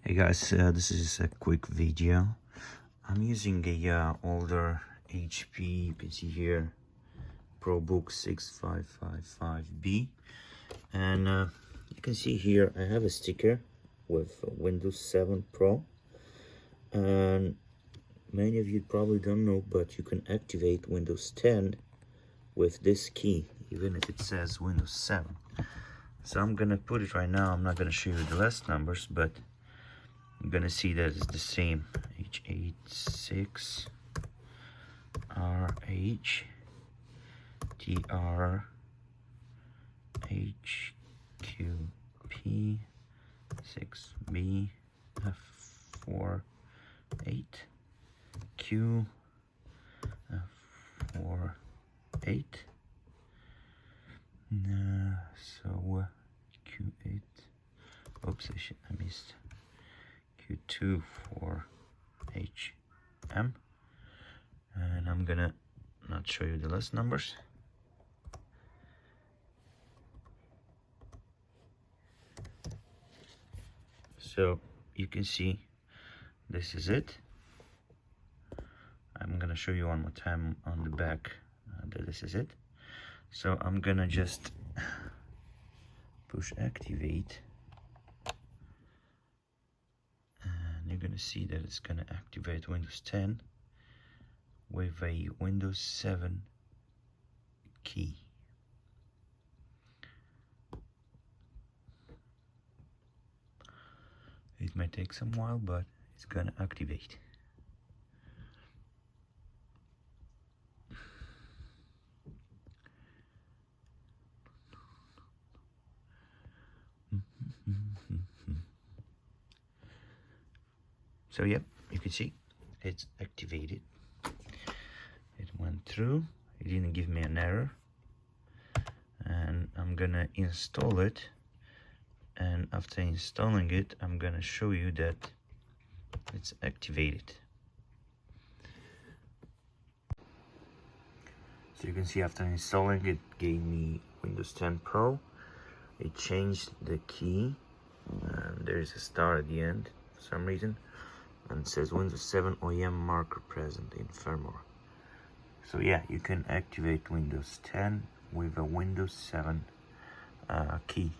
Hey guys, this is a quick video. I'm using a older HP, you can see here, ProBook 6555B, and you can see here I have a sticker with Windows 7 Pro, and many of you probably don't know, but you can activate Windows 10 with this key, even if it says Windows 7. So I'm gonna put it right now. I'm not gonna show you the last numbers, but I'm gonna see that it's the same. H86 RH TR HQP 6B F4 8 Q F4 8 so Q8. Oops, I missed Q2 for HM, and I'm gonna not show you the last numbers. So you can see this is it. I'm gonna show you one more time on the back that this is it. So I'm gonna just push activate, and you're gonna see that it's gonna activate Windows 10 with a Windows 7 key. It might take some while, but it's gonna activate. So yeah, you can see it's activated. It went through. It didn't give me an error, and I'm gonna install it, and after installing it I'm gonna show you that it's activated. So you can see after installing it gave me Windows 10 Pro. It changed the key, and there is a star at the end for some reason, and it says Windows 7 OEM marker present in firmware. So yeah, you can activate Windows 10 with a Windows 7 key.